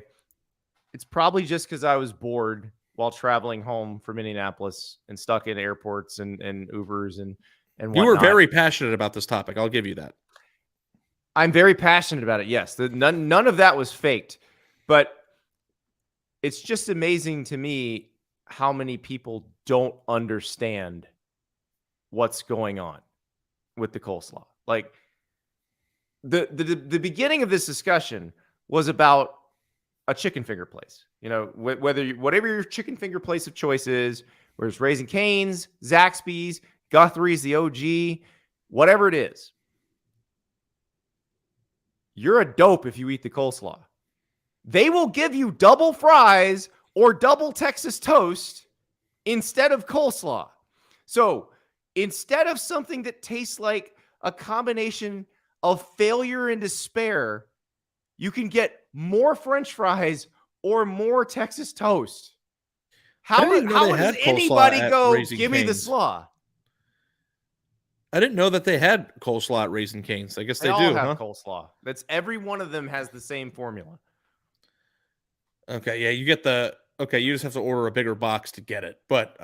it's probably just because I was bored while traveling home from Indianapolis and stuck in airports and Ubers and whatnot. You were very passionate about this topic. I'll give you that. I'm very passionate about it. Yes. None of that was faked. But it's just amazing to me how many people don't understand what's going on with the coleslaw. Like the beginning of this discussion was about a chicken finger place. You know, whatever your chicken finger place of choice is, whether it's Raising Cane's, Zaxby's, Guthrie's, the OG, whatever it is, you're a dope if you eat the coleslaw. They will give you double fries or double Texas toast instead of coleslaw. So instead of something that tastes like a combination of failure and despair, you can get more French fries or more Texas toast. How does anybody go, give me the slaw? I didn't know that they had coleslaw at Raising Cane's. I guess they all do, have coleslaw. That's every one of them has the same formula. Okay, yeah, you just have to order a bigger box to get it. But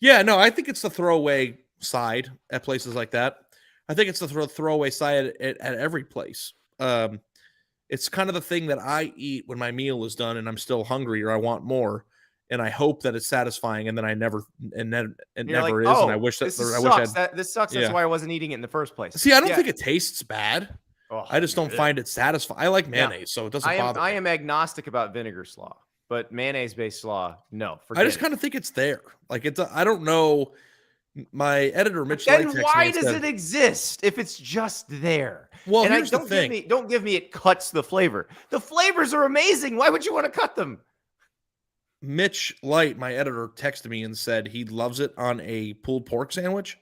yeah, no, I think it's the throwaway side at places like that. I think it's the throwaway side at every place. It's kind of the thing that I eat when my meal is done and I'm still hungry or I want more, and I hope that it's satisfying, and then it never is, and I wish that this sucks. That's why I wasn't eating it in the first place. See, I don't think it tastes bad. Oh, I just don't find it satisfying. I like mayonnaise, so it doesn't bother me. I am agnostic about vinegar slaw, but mayonnaise-based slaw, no. I just kind of think it's there. Like I don't know. My editor, Mitch, then why does it exist if it's just there? Well, here's the thing. Don't give me it cuts the flavor. The flavors are amazing. Why would you want to cut them? Mitch Light, my editor, texted me and said he loves it on a pulled pork sandwich.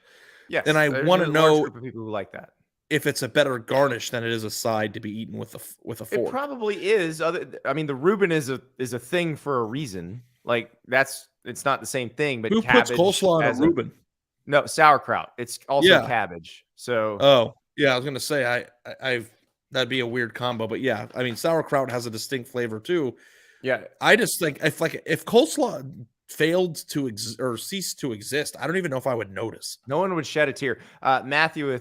Yes, and I want to know group of people who like that. If it's a better garnish than it is a side to be eaten with a fork. It probably is. I mean, the Reuben is a thing for a reason. Like it's not the same thing. But who puts coleslaw on a Reuben? No, sauerkraut. It's also cabbage. So I was gonna say that'd be a weird combo, but yeah, I mean sauerkraut has a distinct flavor too. Yeah, I just think if coleslaw failed to cease to exist, I don't even know if I would notice. No one would shed a tear. Matthew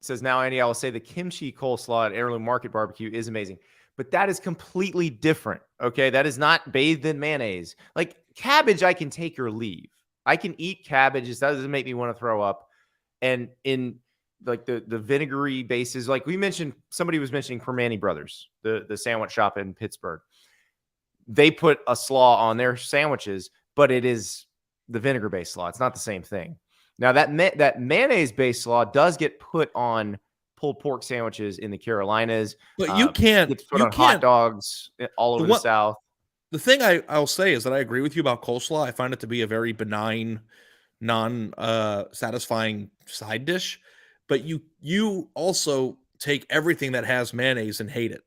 says, now, Andy, I will say the kimchi coleslaw at Heirloom Market Barbecue is amazing, but that is completely different. Okay, that is not bathed in mayonnaise. Like cabbage, I can take or leave. I can eat cabbage. That doesn't make me want to throw up. And in like the vinegary bases, like somebody was mentioning Permani Brothers, the sandwich shop in Pittsburgh. They put a slaw on their sandwiches, but it is the vinegar-based slaw. It's not the same thing. Now, that mayonnaise-based slaw does get put on pulled pork sandwiches in the Carolinas. But you can't. It's put on hot dogs all over the South. The thing I'll say is that I agree with you about coleslaw. I find it to be a very benign, non-satisfying side dish. But you also take everything that has mayonnaise and hate it.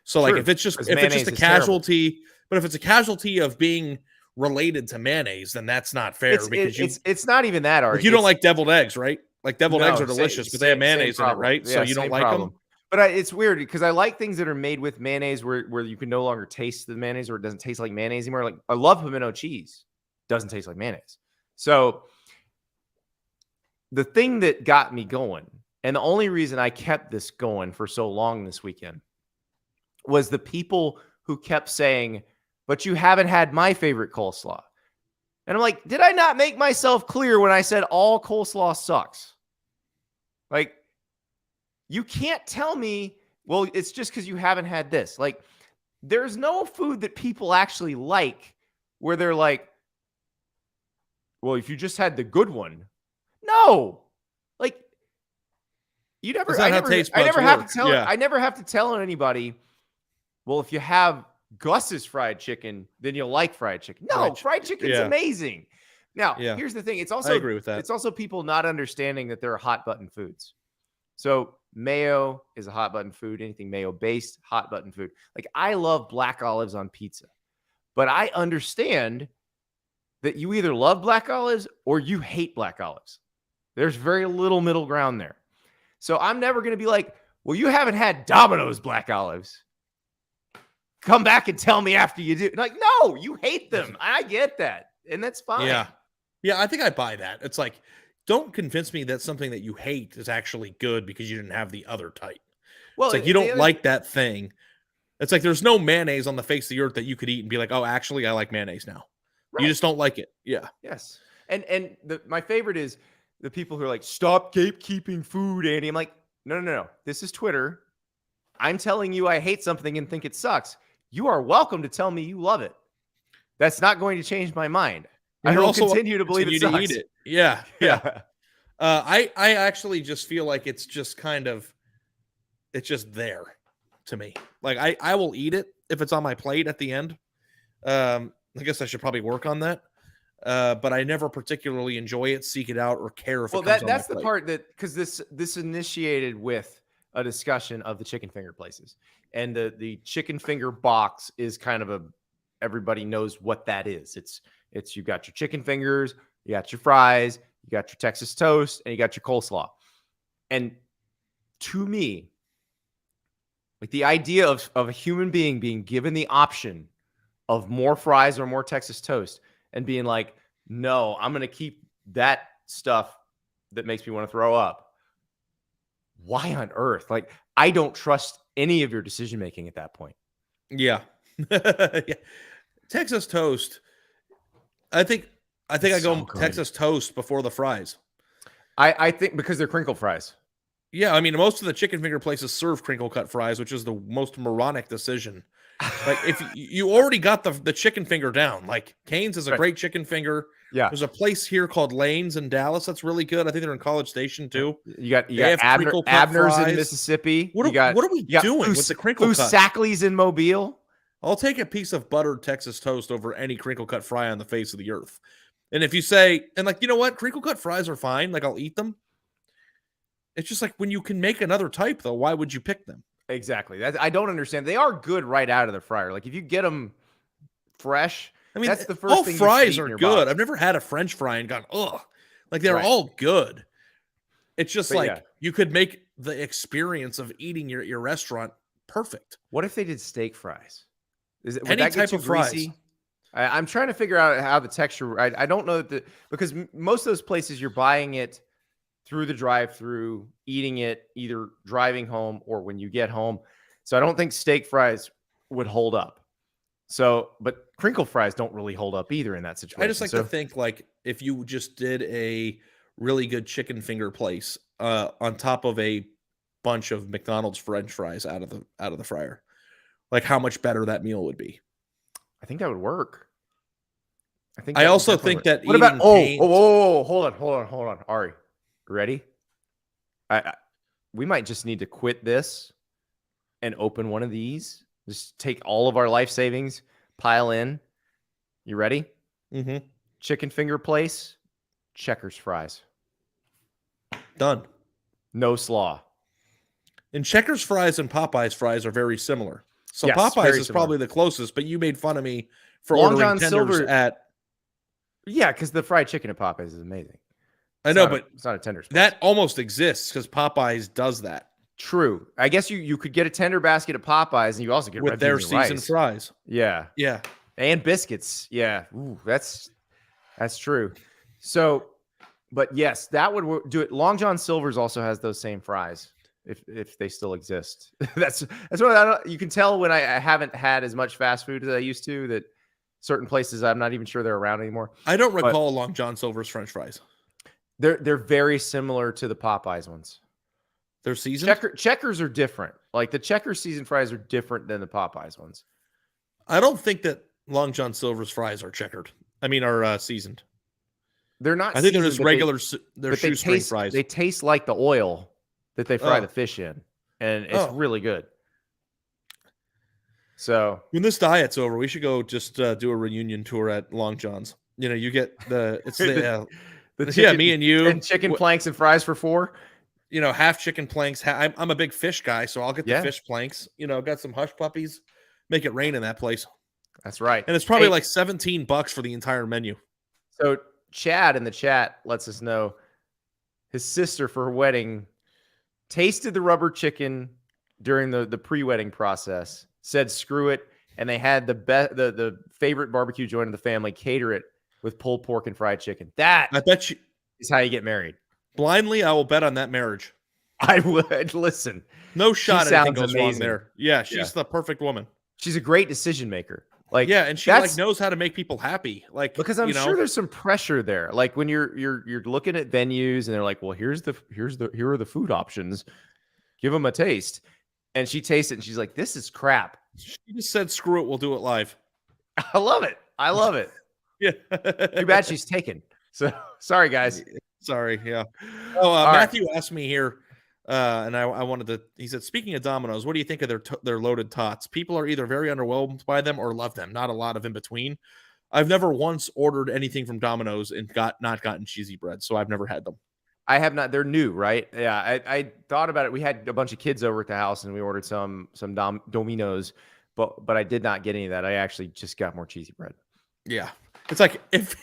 So, like, if it's just a casualty, terrible. But if it's a casualty of being related to mayonnaise, then that's not fair it's not even that hard. Like you don't like deviled eggs, right? Like deviled eggs are delicious, but they have mayonnaise in it, right? Yeah, so you don't like them. But it's weird because I like things that are made with mayonnaise where you can no longer taste the mayonnaise or it doesn't taste like mayonnaise anymore. Like I love pimento cheese. Doesn't taste like mayonnaise. So the thing that got me going, and the only reason I kept this going for so long this weekend, was the people who kept saying, but you haven't had my favorite coleslaw. And I'm like, did I not make myself clear when I said all coleslaw sucks? Like, you can't tell me, well, it's just because you haven't had this. Like, there's no food that people actually like where they're like, well, if you just had the good one. No. Like, I never have to tell anybody, well, if you have Gus's fried chicken, then you'll like fried chicken. No, fried chicken's amazing. Now, here's the thing. I agree with that. It's also people not understanding that there are hot button foods. So mayo is a hot button food. Anything mayo based, hot button food. Like I love black olives on pizza, but I understand that you either love black olives or you hate black olives. There's very little middle ground there. So I'm never going to be like, well, you haven't had Domino's black olives. Come back and tell me after you do. Like, no, you hate them. I get that. And that's fine. Yeah. Yeah, I think I buy that. It's like, don't convince me that something that you hate is actually good because you didn't have the other type. Well, it's like you don't like that thing. It's like there's no mayonnaise on the face of the earth that you could eat and be like, oh, actually, I like mayonnaise now. Right. You just don't like it. Yeah. Yes. And my favorite is the people who are like, stop gatekeeping food, Andy. I'm like, no. This is Twitter. I'm telling you I hate something and think it sucks. You are welcome to tell me you love it. That's not going to change my mind. I will continue to believe it sucks. To eat it. Yeah. Yeah. I actually just feel like it's just there to me. Like I will eat it if it's on my plate at the end. I guess I should probably work on that. But I never particularly enjoy it, seek it out, or care if it comes on my that's the plate. part that, because this initiated with a discussion of the chicken finger places, and the chicken finger box is kind of everybody knows what that is. It's you got your chicken fingers, you got your fries, you got your Texas toast, and you got your coleslaw. And to me, like the idea of a human being given the option of more fries or more Texas toast and being like, no, I'm going to keep that stuff that makes me want to throw up. Why on earth? Like, I don't trust any of your decision making at that point. Yeah. Yeah. Texas toast. I think I go Texas toast before the fries. I think because they're crinkle fries. Yeah, I mean, most of the chicken finger places serve crinkle cut fries, which is the most moronic decision. Like, if you already got the chicken finger down, like Cane's is a great chicken finger. Yeah, there's a place here called Lane's in Dallas that's really good. I think they're in College Station too. You got Abner's in Mississippi. What are we doing with the crinkle cut? Fusackley's in Mobile. I'll take a piece of buttered Texas toast over any crinkle cut fry on the face of the earth. And if you say, and like, you know what, crinkle cut fries are fine. Like, I'll eat them. It's just like, when you can make another type, though, why would you pick them? Exactly. I don't understand. They are good right out of the fryer. Like, if you get them fresh, I mean, that's the first thing. All fries are good. I've never had a French fry and gone, ugh. Like, they're all good. It's just you could make the experience of eating your restaurant perfect. What if they did steak fries? Would any that type of greasy? fries? I'm trying to figure out how the texture. I don't know because most of those places you're buying it through the drive-through, eating it either driving home or when you get home. So I don't think steak fries would hold up. So, but crinkle fries don't really hold up either in that situation. I just like to think, like, if you just did a really good chicken finger place on top of a bunch of McDonald's French fries out of the fryer, like how much better that meal would be. I think that would work. I also think that. What about? Hold on, Ari. Ready? We might just need to quit this and open one of these. Just take all of our life savings, pile in. You ready? Mm-hmm. Chicken finger place, Checkers fries. Done. No slaw. And Checkers fries and Popeyes fries are very similar. So yes, Popeyes is probably the closest, but you made fun of me for Long ordering John tenders Silver at. Yeah, because the fried chicken at Popeyes is amazing. I know, but it's not a tender. That almost exists because Popeyes does that. True. I guess you could get a tender basket at Popeyes, and you also get with their seasoned fries. Yeah, yeah, and biscuits. Yeah, ooh, that's true. So, but yes, that would do it. Long John Silver's also has those same fries, if they still exist. that's what you can tell when I haven't had as much fast food as I used to. That certain places I'm not even sure they're around anymore. I don't recall Long John Silver's French fries. They're very similar to the Popeyes ones. They're seasoned? Checkers are different. Like the Checkers seasoned fries are different than the Popeyes ones. I don't think that Long John Silver's fries are checkered. I mean, are seasoned. They're not. I think they're just regular. They're shoestring fries. They taste like the oil that they fry the fish in, and it's really good. So when this diet's over, we should go just do a reunion tour at Long John's. You know, you get me and you and chicken planks and fries for $4. You know, half chicken planks. I'm a big fish guy, so I'll get the fish planks. You know, got some hush puppies. Make it rain in that place. That's right. And it's probably like $17 for the entire menu. So Chad in the chat lets us know his sister for her wedding tasted the rubber chicken during the pre-wedding process, said screw it, and they had the favorite barbecue joint of the family cater it with pulled pork and fried chicken. That I bet you is how you get married. Blindly, I will bet on that marriage. I would listen. No shot anything sounds goes wrong amazing. there. Yeah, she's the perfect woman. She's a great decision maker. Like, yeah, and she like knows how to make people happy. Like, because I'm sure there's some pressure there. Like when you're looking at venues and they're like, well, here are the food options. Give them a taste. And she tastes it and she's like, this is crap. She just said, screw it, we'll do it live. I love it. I love it. Yeah. Too bad she's taken. So sorry, guys. Sorry. Yeah. Oh, Matthew asked me here, and I wanted to. He said, speaking of Domino's, what do you think of their loaded tots? People are either very underwhelmed by them or love them. Not a lot of in between. I've never once ordered anything from Domino's and not gotten cheesy bread, so I've never had them. I have not. They're new, right? Yeah. I thought about it. We had a bunch of kids over at the house, and we ordered some Domino's, but I did not get any of that. I actually just got more cheesy bread. Yeah. It's like if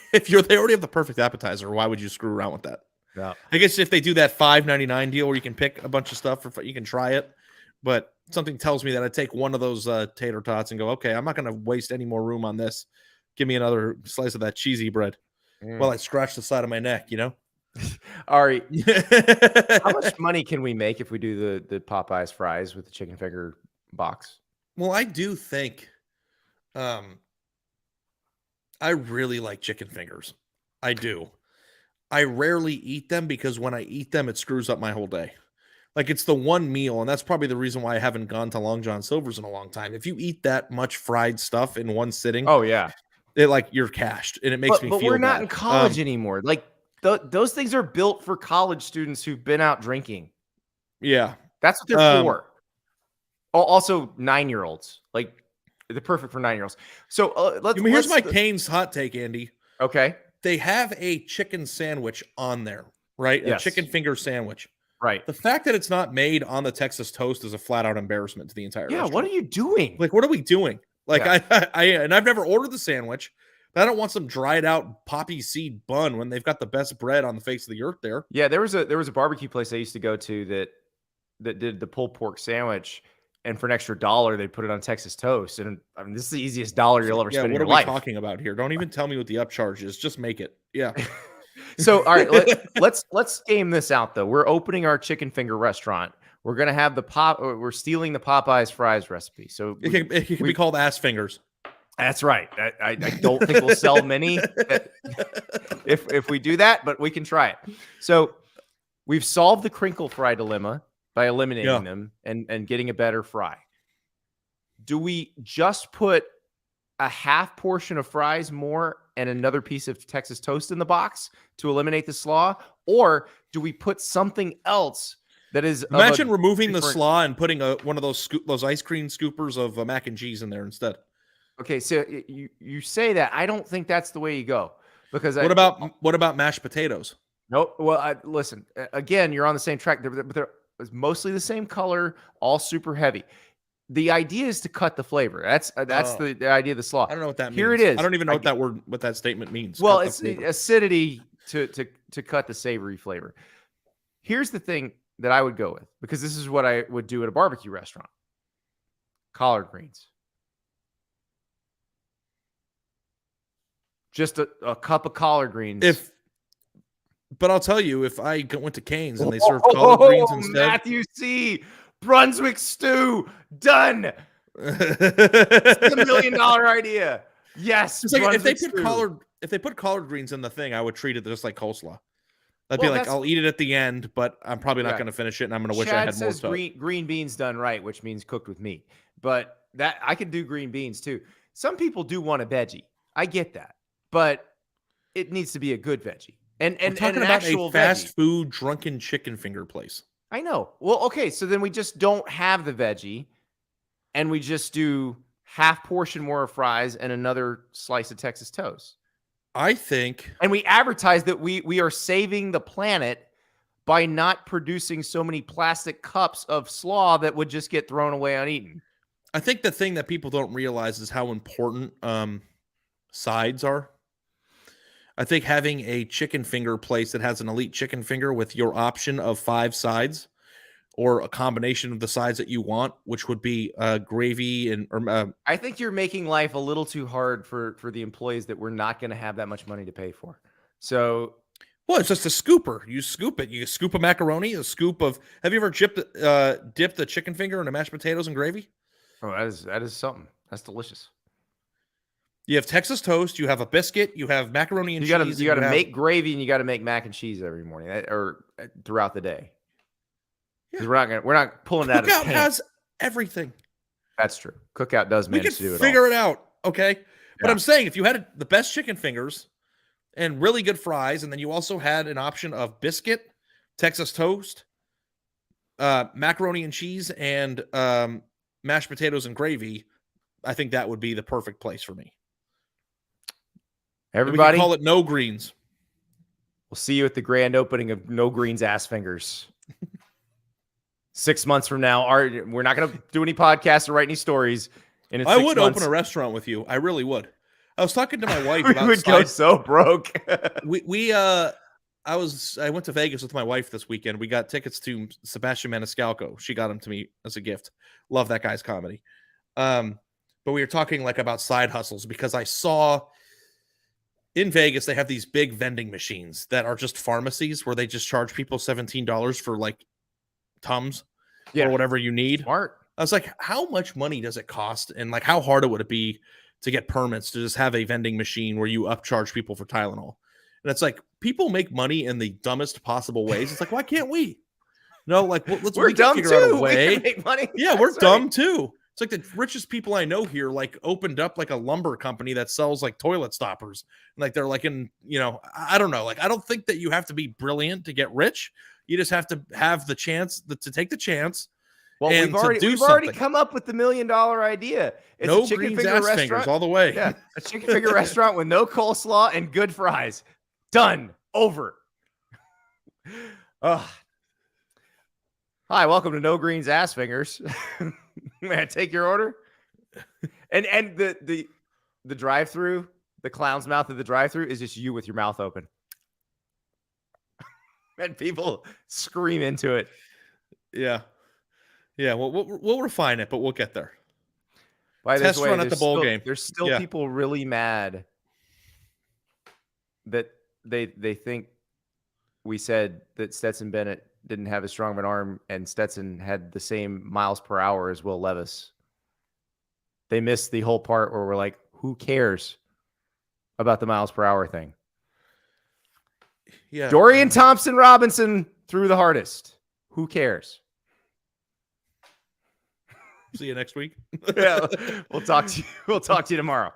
they already have the perfect appetizer, why would you screw around with that? Yeah. I guess if they do that $5.99 deal where you can pick a bunch of stuff, you can try it. But something tells me that I'd take one of those tater tots and go, okay, I'm not going to waste any more room on this. Give me another slice of that cheesy bread while I scratch the side of my neck, you know? Ari, how much money can we make if we do the Popeyes fries with the chicken finger box? Well, I do think I really like chicken fingers. I do. I rarely eat them because when I eat them, it screws up my whole day. Like it's the one meal, and that's probably the reason why I haven't gone to Long John Silver's in a long time. If you eat that much fried stuff in one sitting, oh yeah, you're cashed, and it makes me feel. But we're not bad. in college anymore. Like those things are built for college students who've been out drinking. Yeah, that's what they're for. Also, 9-year-olds, like they're perfect for 9-year-olds. So here's my Cane's hot take, Andy. Okay, they have a chicken sandwich on there, right? Yes. A chicken finger sandwich. Right. The fact that it's not made on the Texas toast is a flat out embarrassment to the entire restaurant. What are you doing? Like, what are we doing? Like, I've never ordered the sandwich. But I don't want some dried out poppy seed bun when they've got the best bread on the face of the earth there. Yeah, there was a barbecue place I used to go to that did the pulled pork sandwich, and for an extra $1, they put it on Texas toast. And I mean, this is the easiest $1 you'll ever spend in your life. What are we talking about here? Don't even tell me what the upcharge is. Just make it. Yeah. So, all right, let's game this out though. We're opening our chicken finger restaurant. We're gonna have we're stealing the Popeyes fries recipe. So it can be called ass fingers. That's right. I don't think we'll sell many if we do that, but we can try it. So we've solved the crinkle fry dilemma by eliminating them and getting a better fry. Do we just put a half portion of fries more and another piece of Texas toast in the box to eliminate the slaw? Or do we put something else that is... Imagine removing the slaw and putting one of those ice cream scoopers of mac and cheese in there instead. Okay, so you say that. I don't think that's the way you go. Because what about mashed potatoes? Nope. Well, listen, again, you're on the same track. They're mostly the same color, all super heavy. The idea is to cut the flavor. That's the idea of the slaw. I don't know what that means. Here it is. I don't even know what that statement means. Well, it's the acidity to cut the savory flavor. Here's the thing that I would go with, because this is what I would do at a barbecue restaurant. Collard greens. Just a cup of collard greens. But I'll tell you, if I went to Cane's and they serve collard greens instead. Matthew C. Brunswick stew. Done. It's a $1 million idea. Yes. It's like if they put collard greens in the thing, I would treat it just like coleslaw. I'd be like, I'll eat it at the end, but I'm probably not going to finish it, and I'm going to wish I had more stuff. Green beans done right, which means cooked with meat. But that I could do green beans too. Some people do want a veggie. I get that, but it needs to be a good veggie. And we're talking about a fast food drunken chicken finger place. I know. Well, okay, so then we just don't have the veggie, and we just do half portion more of fries and another slice of Texas toast. I think. And we advertise that we are saving the planet by not producing so many plastic cups of slaw that would just get thrown away uneaten. I think the thing that people don't realize is how important sides are. I think having a chicken finger place that has an elite chicken finger with your option of 5 sides, or a combination of the sides that you want, which would be gravy and. I think you're making life a little too hard for the employees that we're not going to have that much money to pay for. So, Well, it's just a scooper. You scoop it. You scoop a macaroni, a scoop of. Have you ever dipped a chicken finger in a mashed potatoes and gravy? Oh, that is something. That's delicious. You have Texas toast. You have a biscuit. You have macaroni and cheese. You got to make gravy, and you got to make mac and cheese every morning or throughout the day. Yeah. We're not pulling that. Cookout has everything. That's true. Cookout does manage to do it. Figure it out, okay? But Yeah. I'm saying if you had the best chicken fingers and really good fries, and then you also had an option of biscuit, Texas toast, macaroni and cheese, and mashed potatoes and gravy, I think that would be the perfect place for me. Everybody, we can call it No Greens. We'll see you at the grand opening of No Greens Ass Fingers. 6 months from now, we're not going to do any podcasts or write any stories. I would open a restaurant with you. I really would. I was talking to my wife. We would go so broke. I went to Vegas with my wife this weekend. We got tickets to Sebastian Maniscalco. She got him to me as a gift. Love that guy's comedy. But we were talking like about side hustles because I saw in Vegas they have these big vending machines that are just pharmacies where they just charge people $17 for like Tums or whatever you need. Smart. I was like, how much money does it cost? And like, how hard would it be to get permits to just have a vending machine where you upcharge people for Tylenol? And it's like, people make money in the dumbest possible ways. It's like, why can't we? No, like, we're dumb figure out too. a way. We can make money. Yeah, we're dumb too. It's like the richest people I know here, like opened up like a lumber company that sells like toilet stoppers. And like, they're like in, I don't know. Like, I don't think that you have to be brilliant to get rich. You just have to have the chance to take the chance. Well, we've already come up with the $1 million idea. It's No a chicken Greens finger ass restaurant fingers all the way. Yeah, a chicken finger restaurant with no coleslaw and good fries. Done. Over. Hi, welcome to No Greens Ass Fingers. May I take your order? And the drive-through, the clown's mouth of the drive-through is just you with your mouth open. And people scream into it. Yeah. Yeah, well, we'll refine it, but we'll get there. By Test this way, run at the bowl game. There's still people really mad that they think we said that Stetson Bennett didn't have as strong of an arm and Stetson had the same miles per hour as Will Levis. They missed the whole part where we're like, who cares about the miles per hour thing? Yeah. Dorian Thompson-Robinson threw the hardest. Who cares? See you next week. Yeah, we'll talk to you tomorrow.